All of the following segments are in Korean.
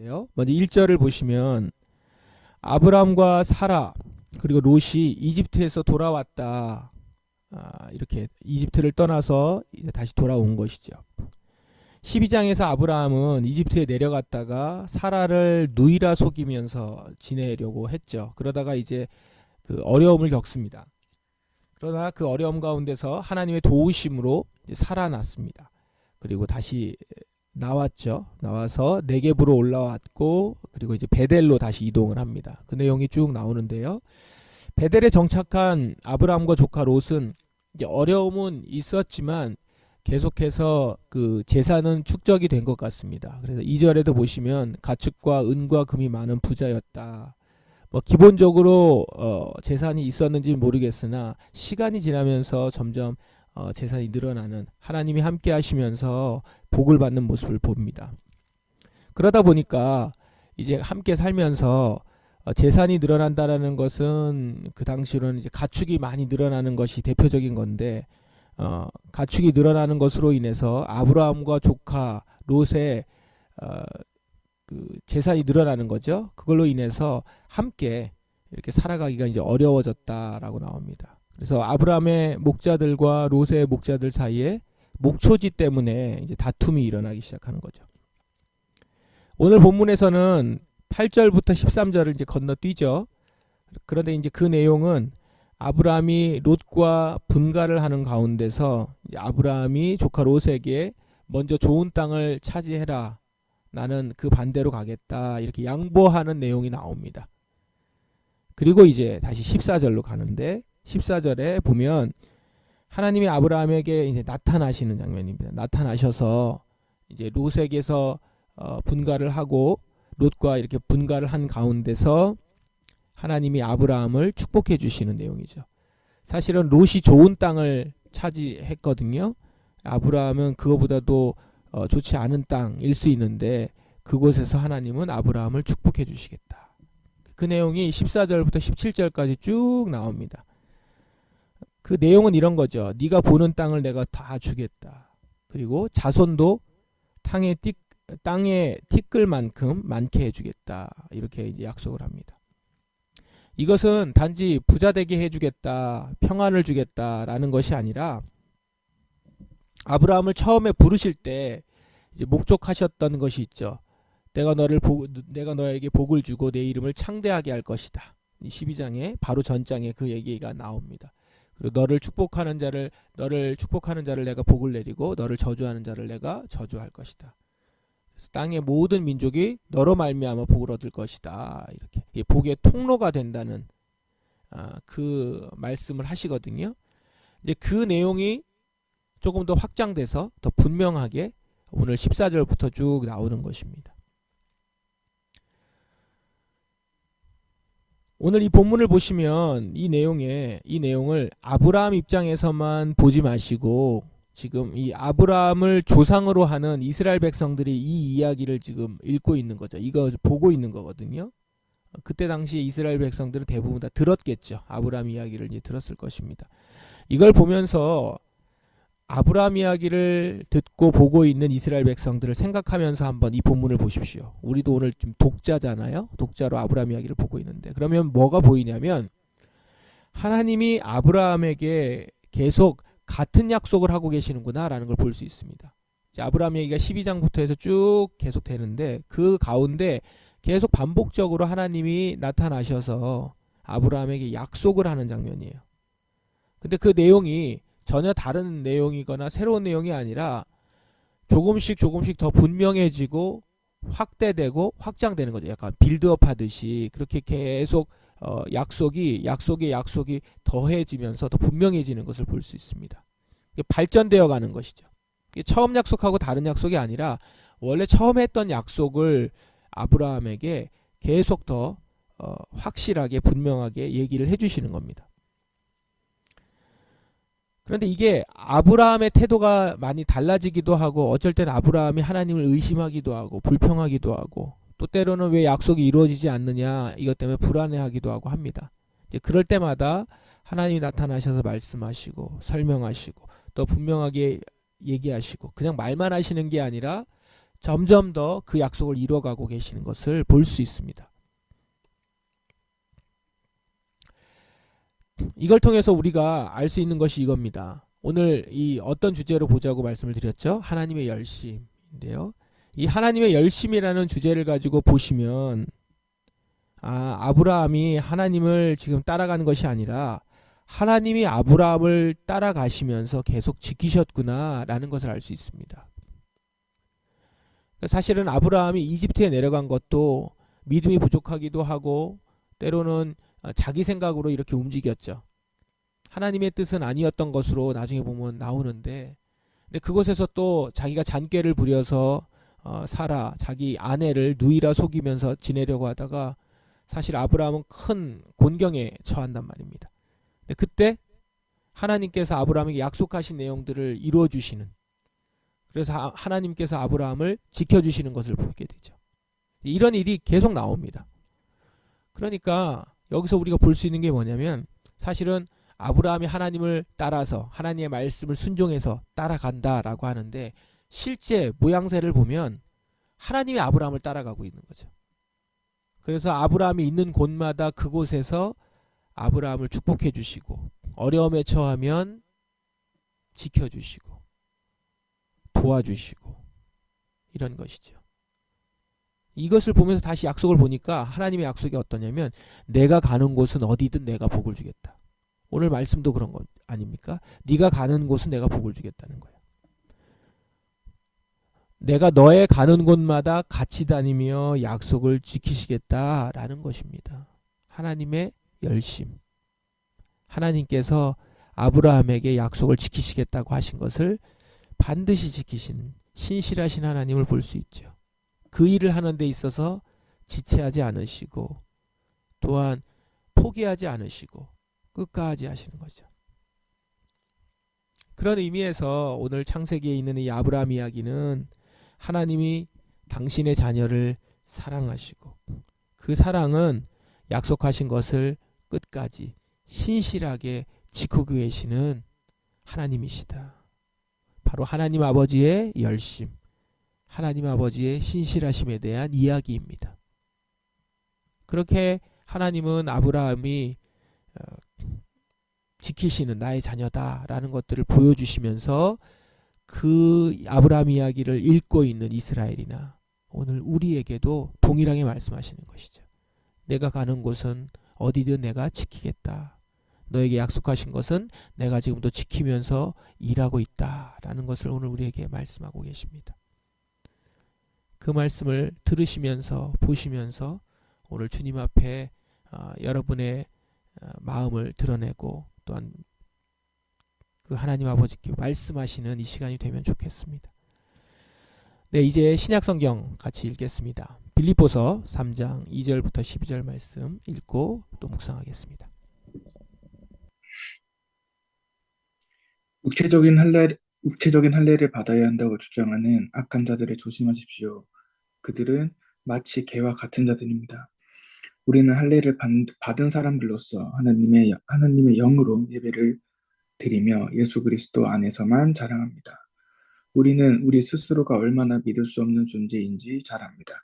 있는데요. 먼저 1절을 보시면 아브람과 사라 그리고 롯이 이집트에서 돌아왔다. 이렇게 이집트를 떠나서 이제 다시 돌아온 것이죠. 12장에서 아브라함은 이집트에 내려갔다가 사라를 누이라 속이면서 지내려고 했죠. 그러다가 이제 그 어려움을 겪습니다. 그러나 그 어려움 가운데서 하나님의 도우심으로 이제 살아났습니다. 그리고 다시 나왔죠. 나와서 네겝으로 올라왔고 그리고 이제 베델로 다시 이동을 합니다. 그 내용이 쭉 나오는데요. 베델에 정착한 아브라함과 조카 롯은 이제 어려움은 있었지만 계속해서 그 재산은 축적이 된 것 같습니다. 그래서 2절에도 보시면 가축과 은과 금이 많은 부자였다. 뭐 기본적으로 재산이 있었는지 모르겠으나 시간이 지나면서 점점 재산이 늘어나는 하나님이 함께 하시면서 복을 받는 모습을 봅니다. 그러다 보니까 이제 함께 살면서 재산이 늘어난다라는 것은 그 당시로는 이제 가축이 많이 늘어나는 것이 대표적인 건데 가축이 늘어나는 것으로 인해서 아브라함과 조카 롯의 그 재산이 늘어나는 거죠. 그걸로 인해서 함께 이렇게 살아가기가 이제 어려워졌다라고 나옵니다. 그래서 아브라함의 목자들과 롯의 목자들 사이에 목초지 때문에 이제 다툼이 일어나기 시작하는 거죠. 오늘 본문에서는 8절부터 13절을 이제 건너뛰죠. 그런데 이제 그 내용은 아브라함이 롯과 분가를 하는 가운데서 아브라함이 조카 롯에게 먼저 좋은 땅을 차지해라. 나는 그 반대로 가겠다. 이렇게 양보하는 내용이 나옵니다. 그리고 이제 다시 14절로 가는데 14절에 보면 하나님이 아브라함에게 이제 나타나시는 장면입니다. 나타나셔서 이제 롯에게서 분가를 하고 롯과 이렇게 분가를 한 가운데서 하나님이 아브라함을 축복해 주시는 내용이죠. 사실은 롯이 좋은 땅을 차지했거든요. 아브라함은 그거보다도 좋지 않은 땅일 수 있는데 그곳에서 하나님은 아브라함을 축복해 주시겠다. 그 내용이 14절부터 17절까지 쭉 나옵니다. 그 내용은 이런 거죠. 네가 보는 땅을 내가 다 주겠다. 그리고 자손도 땅에 티끌만큼 많게 해주겠다. 이렇게 이제 약속을 합니다. 이것은 단지 부자 되게 해주겠다, 평안을 주겠다라는 것이 아니라 아브라함을 처음에 부르실 때 이제 목적하셨던 것이 있죠. 내가 너에게 복을 주고 내 이름을 창대하게 할 것이다. 12장에 바로 전장에 그 얘기가 나옵니다. 그리고 너를 축복하는 자를 내가 복을 내리고 너를 저주하는 자를 내가 저주할 것이다. 그래서 땅의 모든 민족이 너로 말미암아 복을 얻을 것이다. 이렇게 복의 통로가 된다는 그 말씀을 하시거든요. 이제 그 내용이 조금 더 확장돼서 더 분명하게 오늘 14절부터 쭉 나오는 것입니다. 오늘 이 본문을 보시면 이 내용을 아브라함 입장에서만 보지 마시고 지금 이 아브라함을 조상으로 하는 이스라엘 백성들이 이 이야기를 지금 읽고 있는 거죠. 이거 보고 있는 거거든요. 그때 당시 이스라엘 백성들은 대부분 다 들었겠죠. 아브라함 이야기를 이제 들었을 것입니다. 이걸 보면서 아브라함 이야기를 듣고 보고 있는 이스라엘 백성들을 생각하면서 한번 이 본문을 보십시오. 우리도 오늘 좀 독자잖아요. 독자로 아브라함 이야기를 보고 있는데 그러면 뭐가 보이냐면 하나님이 아브라함에게 계속 같은 약속을 하고 계시는구나 라는 걸 볼 수 있습니다. 아브라함 얘기가 12장부터 해서 쭉 계속 되는데 그 가운데 계속 반복적으로 하나님이 나타나셔서 아브라함에게 약속을 하는 장면이에요. 근데 그 내용이 전혀 다른 내용이거나 새로운 내용이 아니라 조금씩 더 분명해지고 확대되고 확장되는 거죠. 약간 빌드업 하듯이 그렇게 계속 약속이 더해지면서 더 분명해지는 것을 볼 수 있습니다. 발전되어 가는 것이죠. 처음 약속하고 다른 약속이 아니라 원래 처음 했던 약속을 아브라함에게 계속 더 확실하게 분명하게 얘기를 해주시는 겁니다. 그런데 이게 아브라함의 태도가 많이 달라지기도 하고 어쩔 땐 아브라함이 하나님을 의심하기도 하고 불평하기도 하고 또 때로는 왜 약속이 이루어지지 않느냐 이것 때문에 불안해하기도 하고 합니다. 이제 그럴 때마다 하나님이 나타나셔서 말씀하시고 설명하시고 또 분명하게 얘기하시고 그냥 말만 하시는 게 아니라 점점 더 그 약속을 이뤄가고 계시는 것을 볼 수 있습니다. 이걸 통해서 우리가 알 수 있는 것이 이겁니다. 오늘 이 어떤 주제로 보자고 말씀을 드렸죠? 하나님의 열심인데요. 이 하나님의 열심이라는 주제를 가지고 보시면 아브라함이 하나님을 지금 따라가는 것이 아니라 하나님이 아브라함을 따라가시면서 계속 지키셨구나라는 것을 알 수 있습니다. 사실은 아브라함이 이집트에 내려간 것도 믿음이 부족하기도 하고 때로는 자기 생각으로 이렇게 움직였죠. 하나님의 뜻은 아니었던 것으로 나중에 보면 나오는데, 근데 그곳에서 또 자기가 잔꾀를 부려서 사라 자기 아내를 누이라 속이면서 지내려고 하다가 사실 아브라함은 큰 곤경에 처한단 말입니다. 근데 그때 하나님께서 아브라함에게 약속하신 내용들을 이루어 주시는, 그래서 하나님께서 아브라함을 지켜주시는 것을 보게 되죠. 이런 일이 계속 나옵니다. 그러니까 여기서 우리가 볼 수 있는 게 뭐냐면 사실은 아브라함이 하나님을 따라서 하나님의 말씀을 순종해서 따라간다라고 하는데 실제 모양새를 보면 하나님이 아브라함을 따라가고 있는 거죠. 그래서 아브라함이 있는 곳마다 그곳에서 아브라함을 축복해 주시고 어려움에 처하면 지켜주시고 도와주시고 이런 것이죠. 이것을 보면서 다시 약속을 보니까 하나님의 약속이 어떠냐면 내가 가는 곳은 어디든 내가 복을 주겠다. 오늘 말씀도 그런 것 아닙니까? 네가 가는 곳은 내가 복을 주겠다는 거예요. 내가 너의 가는 곳마다 같이 다니며 약속을 지키시겠다라는 것입니다. 하나님의 열심. 하나님께서 아브라함에게 약속을 지키시겠다고 하신 것을 반드시 지키신 신실하신 하나님을 볼 수 있죠. 그 일을 하는 데 있어서 지체하지 않으시고 또한 포기하지 않으시고 끝까지 하시는 거죠. 그런 의미에서 오늘 창세기에 있는 이 아브라함 이야기는 하나님이 당신의 자녀를 사랑하시고 그 사랑은 약속하신 것을 끝까지 신실하게 지키고 계시는 하나님이시다. 바로 하나님 아버지의 열심, 하나님 아버지의 신실하심에 대한 이야기입니다. 그렇게 하나님은 아브라함이 지키시는 나의 자녀다라는 것들을 보여주시면서 그 아브라함 이야기를 읽고 있는 이스라엘이나 오늘 우리에게도 동일하게 말씀하시는 것이죠. 내가 가는 곳은 어디든 내가 지키겠다. 너에게 약속하신 것은 내가 지금도 지키면서 일하고 있다라는 것을 오늘 우리에게 말씀하고 계십니다. 그 말씀을 들으시면서 보시면서 오늘 주님 앞에 여러분의 마음을 드러내고 또한 그 하나님 아버지께 말씀하시는 이 시간이 되면 좋겠습니다. 네, 이제 신약성경 같이 읽겠습니다. 빌립보서 3장 2절부터 12절 말씀 읽고 또 묵상하겠습니다. 육체적인 할례를 받아야 한다고 주장하는 악한 자들을 조심하십시오. 그들은 마치 개와 같은 자들입니다. 우리는 할례를 받은 사람들로서 하나님의 영으로 예배를 드리며 예수 그리스도 안에서만 자랑합니다. 우리는 우리 스스로가 얼마나 믿을 수 없는 존재인지 잘 압니다.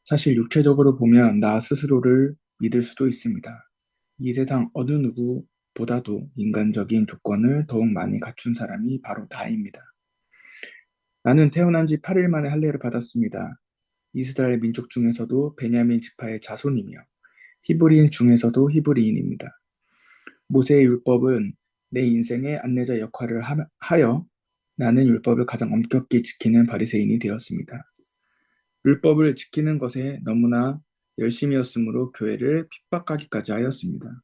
사실 육체적으로 보면 나 스스로를 믿을 수도 있습니다. 이 세상 어느 누구보다도 인간적인 조건을 더욱 많이 갖춘 사람이 바로 나입니다. 나는 태어난 지 8일 만에 할례를 받았습니다. 이스라엘 민족 중에서도 베냐민 지파의 자손이며 히브리인 중에서도 히브리인입니다. 모세의 율법은 내 인생의 안내자 역할을 하여 나는 율법을 가장 엄격히 지키는 바리새인이 되었습니다. 율법을 지키는 것에 너무나 열심이었으므로 교회를 핍박하기까지 하였습니다.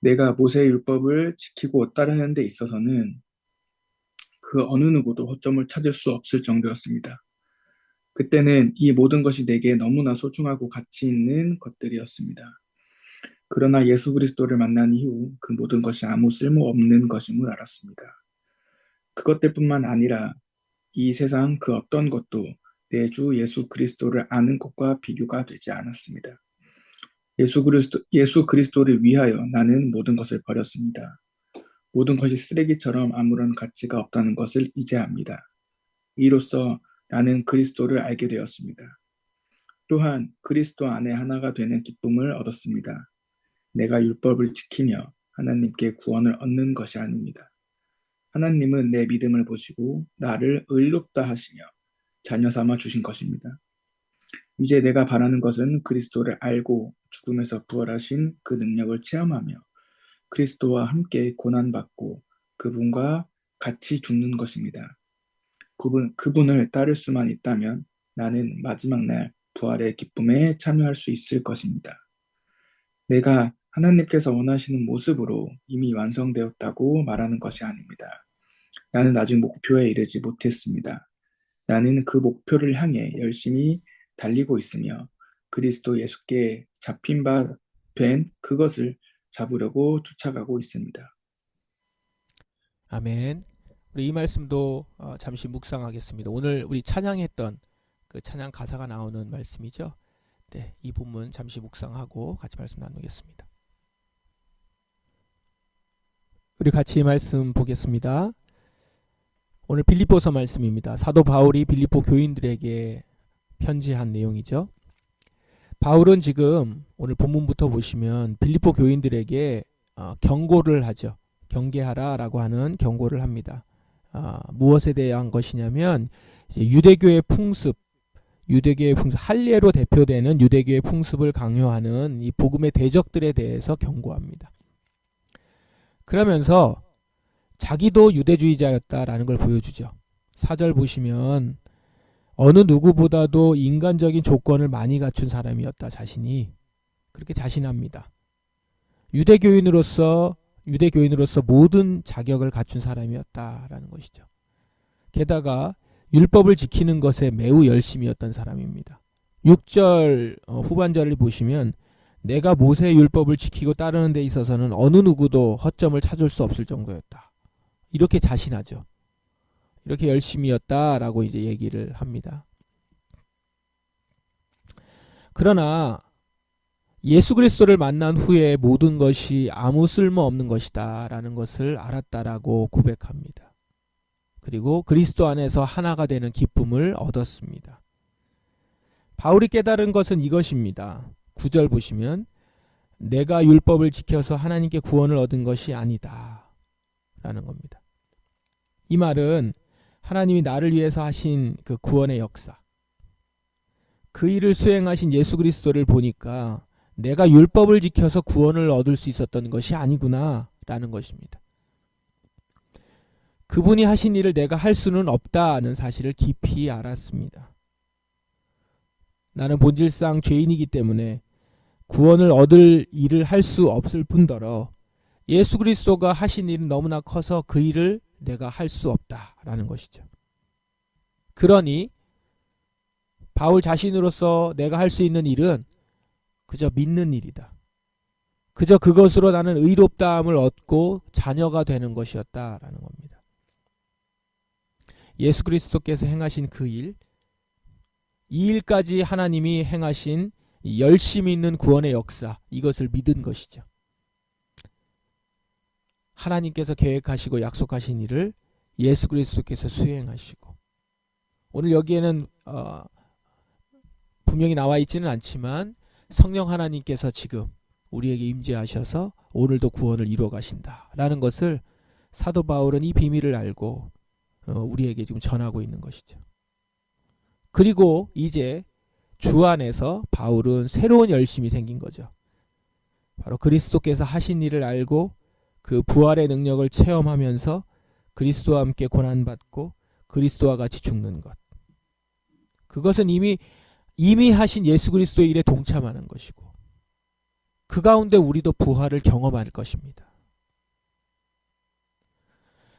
내가 모세의 율법을 지키고 따르는 데 있어서는 그 어느 누구도 허점을 찾을 수 없을 정도였습니다. 그때는 이 모든 것이 내게 너무나 소중하고 가치 있는 것들이었습니다. 그러나 예수 그리스도를 만난 이후 그 모든 것이 아무 쓸모없는 것임을 알았습니다. 그것들뿐만 아니라 이 세상 그 어떤 것도 내 주 예수 그리스도를 아는 것과 비교가 되지 않았습니다. 예수 그리스도를 위하여 나는 모든 것을 버렸습니다. 모든 것이 쓰레기처럼 아무런 가치가 없다는 것을 이제 압니다. 이로써 나는 그리스도를 알게 되었습니다. 또한 그리스도 안에 하나가 되는 기쁨을 얻었습니다. 내가 율법을 지키며 하나님께 구원을 얻는 것이 아닙니다. 하나님은 내 믿음을 보시고 나를 의롭다 하시며 자녀 삼아 주신 것입니다. 이제 내가 바라는 것은 그리스도를 알고 죽음에서 부활하신 그 능력을 체험하며 그리스도와 함께 고난받고 그분과 같이 죽는 것입니다. 그분을 따를 수만 있다면 나는 마지막 날 부활의 기쁨에 참여할 수 있을 것입니다. 내가 하나님께서 원하시는 모습으로 이미 완성되었다고 말하는 것이 아닙니다. 나는 아직 목표에 이르지 못했습니다. 나는 그 목표를 향해 열심히 달리고 있으며 그리스도 예수께 잡힌 바 된 그것을 잡으려고 쫓아가고 있습니다. 아멘. 우리 이 말씀도 잠시 묵상하겠습니다. 오늘 우리 찬양했던 그 찬양 가사가 나오는 말씀이죠. 네, 이 본문 잠시 묵상하고 같이 말씀 나누겠습니다. 우리 같이 이 말씀 보겠습니다. 오늘 빌립보서 말씀입니다. 사도 바울이 빌립보 교인들에게 편지한 내용이죠. 바울은 지금 오늘 본문부터 보시면 빌립보 교인들에게 경고를 하죠. 경계하라라고 하는 경고를 합니다. 무엇에 대한 것이냐면 유대교의 풍습, 할례로 대표되는 유대교의 풍습을 강요하는 이 복음의 대적들에 대해서 경고합니다. 그러면서 자기도 유대주의자였다라는 걸 보여주죠. 4절 보시면 어느 누구보다도 인간적인 조건을 많이 갖춘 사람이었다. 자신이 그렇게 자신합니다. 유대교인으로서 모든 자격을 갖춘 사람이었다라는 것이죠. 게다가 율법을 지키는 것에 매우 열심이었던 사람입니다. 6절 후반절을 보시면 내가 모세의 율법을 지키고 따르는 데 있어서는 어느 누구도 허점을 찾을 수 없을 정도였다. 이렇게 자신하죠. 이렇게 열심이었다라고 이제 얘기를 합니다. 그러나 예수 그리스도를 만난 후에 모든 것이 아무 쓸모 없는 것이다 라는 것을 알았다라고 고백합니다. 그리고 그리스도 안에서 하나가 되는 기쁨을 얻었습니다. 바울이 깨달은 것은 이것입니다. 9절 보시면 내가 율법을 지켜서 하나님께 구원을 얻은 것이 아니다 라는 겁니다. 이 말은 하나님이 나를 위해서 하신 그 구원의 역사, 그 일을 수행하신 예수 그리스도를 보니까 내가 율법을 지켜서 구원을 얻을 수 있었던 것이 아니구나 라는 것입니다. 그분이 하신 일을 내가 할 수는 없다는 사실을 깊이 알았습니다. 나는 본질상 죄인이기 때문에 구원을 얻을 일을 할 수 없을 뿐더러 예수 그리스도가 하신 일은 너무나 커서 그 일을 내가 할 수 없다라는 것이죠. 그러니 바울 자신으로서 내가 할 수 있는 일은 그저 믿는 일이다. 그저 그것으로 나는 의롭다함을 얻고 자녀가 되는 것이었다라는 겁니다. 예수 그리스도께서 행하신 그 일, 이 일까지 하나님이 행하신 열심히 있는 구원의 역사, 이것을 믿은 것이죠. 하나님께서 계획하시고 약속하신 일을 예수 그리스도께서 수행하시고, 오늘 여기에는 분명히 나와 있지는 않지만 성령 하나님께서 지금 우리에게 임재하셔서 오늘도 구원을 이루어 가신다라는 것을 사도 바울은 이 비밀을 알고 우리에게 지금 전하고 있는 것이죠. 그리고 이제 주 안에서 바울은 새로운 열심이 생긴 거죠. 바로 그리스도께서 하신 일을 알고 그 부활의 능력을 체험하면서 그리스도와 함께 고난받고 그리스도와 같이 죽는 것. 그것은 이미 하신 예수 그리스도의 일에 동참하는 것이고, 그 가운데 우리도 부활을 경험할 것입니다.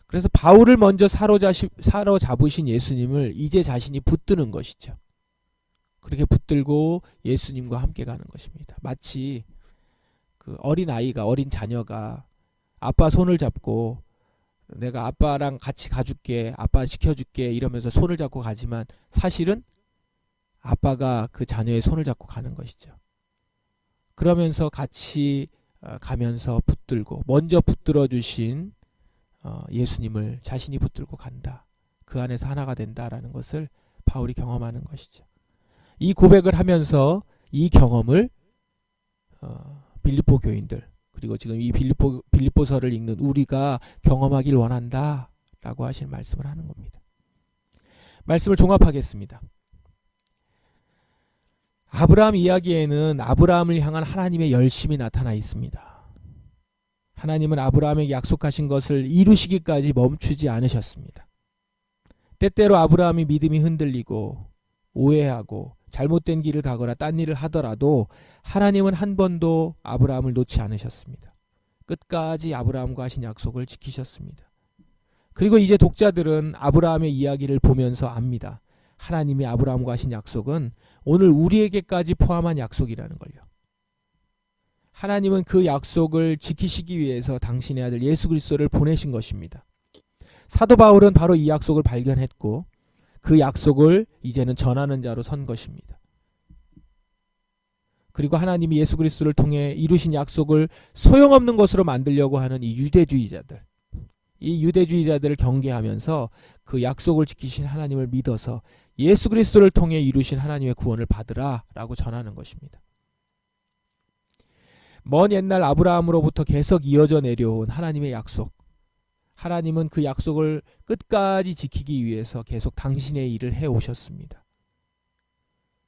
그래서 바울을 먼저 사로잡으신 예수님을 이제 자신이 붙드는 것이죠. 그렇게 붙들고 예수님과 함께 가는 것입니다. 마치 그 어린 자녀가 아빠 손을 잡고 내가 아빠랑 같이 가줄게, 아빠 지켜줄게 이러면서 손을 잡고 가지만 사실은 아빠가 그 자녀의 손을 잡고 가는 것이죠. 그러면서 같이 가면서 붙들고, 먼저 붙들어 주신 예수님을 자신이 붙들고 간다. 그 안에서 하나가 된다라는 것을 바울이 경험하는 것이죠. 이 고백을 하면서 이 경험을 빌립보 교인들, 그리고 지금 이 빌립보서를 읽는 우리가 경험하길 원한다 라고 하신 말씀을 하는 겁니다. 말씀을 종합하겠습니다. 아브라함 이야기에는 아브라함을 향한 하나님의 열심이 나타나 있습니다. 하나님은 아브라함에게 약속하신 것을 이루시기까지 멈추지 않으셨습니다. 때때로 아브라함이 믿음이 흔들리고 오해하고 잘못된 길을 가거나 딴 일을 하더라도 하나님은 한 번도 아브라함을 놓지 않으셨습니다. 끝까지 아브라함과 하신 약속을 지키셨습니다. 그리고 이제 독자들은 아브라함의 이야기를 보면서 압니다. 하나님이 아브라함과 하신 약속은 오늘 우리에게까지 포함한 약속이라는 걸요. 하나님은 그 약속을 지키시기 위해서 당신의 아들 예수 그리스도를 보내신 것입니다. 사도 바울은 바로 이 약속을 발견했고 그 약속을 이제는 전하는 자로 선 것입니다. 그리고 하나님이 예수 그리스도를 통해 이루신 약속을 소용없는 것으로 만들려고 하는 이 유대주의자들을 경계하면서 그 약속을 지키신 하나님을 믿어서 예수 그리스도를 통해 이루신 하나님의 구원을 받으라 라고 전하는 것입니다. 먼 옛날 아브라함으로부터 계속 이어져 내려온 하나님의 약속, 하나님은 그 약속을 끝까지 지키기 위해서 계속 당신의 일을 해오셨습니다.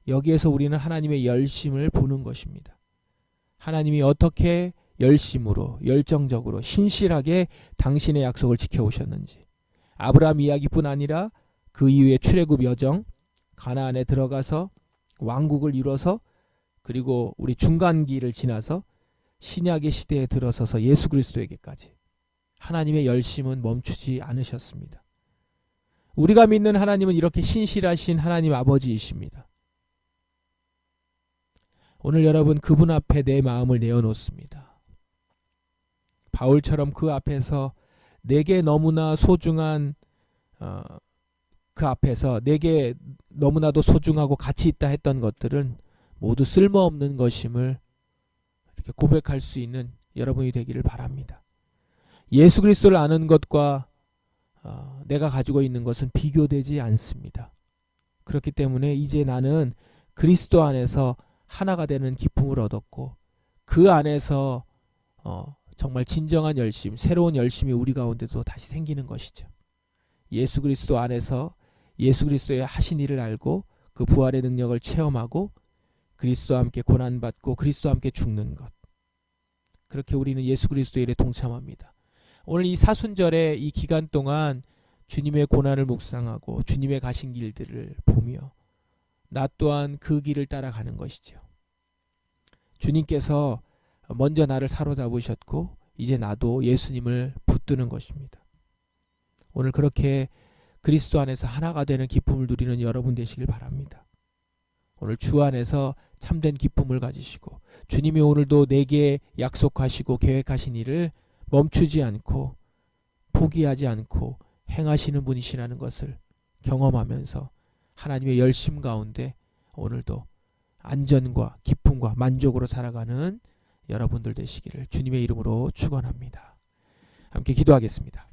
여기에서 우리는 하나님의 열심을 보는 것입니다. 하나님이 어떻게 열심으로, 열정적으로, 신실하게 당신의 약속을 지켜오셨는지, 아브라함 이야기뿐 아니라 그 이후에 출애굽 여정, 가나안에 들어가서 왕국을 이뤄서, 그리고 우리 중간기를 지나서 신약의 시대에 들어서서 예수 그리스도에게까지 하나님의 열심은 멈추지 않으셨습니다. 우리가 믿는 하나님은 이렇게 신실하신 하나님 아버지이십니다. 오늘 여러분 그분 앞에 내 마음을 내어놓습니다. 바울처럼 그 앞에서 내게 너무나 소중한 그 앞에서 내게 너무나도 소중하고 가치 있다 했던 것들은 모두 쓸모없는 것임을 이렇게 고백할 수 있는 여러분이 되기를 바랍니다. 예수 그리스도를 아는 것과 내가 가지고 있는 것은 비교되지 않습니다. 그렇기 때문에 이제 나는 그리스도 안에서 하나가 되는 기쁨을 얻었고 그 안에서 정말 진정한 열심, 새로운 열심이 우리 가운데도 다시 생기는 것이죠. 예수 그리스도 안에서 예수 그리스도의 하신 일을 알고 그 부활의 능력을 체험하고 그리스도와 함께 고난받고 그리스도와 함께 죽는 것. 그렇게 우리는 예수 그리스도의 일에 동참합니다. 오늘 이 사순절의 이 기간 동안 주님의 고난을 묵상하고 주님의 가신 길들을 보며 나 또한 그 길을 따라가는 것이죠. 주님께서 먼저 나를 사로잡으셨고 이제 나도 예수님을 붙드는 것입니다. 오늘 그렇게 그리스도 안에서 하나가 되는 기쁨을 누리는 여러분 되시길 바랍니다. 오늘 주 안에서 참된 기쁨을 가지시고 주님이 오늘도 내게 약속하시고 계획하신 일을 멈추지 않고 포기하지 않고 행하시는 분이시라는 것을 경험하면서 하나님의 열심 가운데 오늘도 안전과 기쁨과 만족으로 살아가는 여러분들 되시기를 주님의 이름으로 축원합니다. 함께 기도하겠습니다.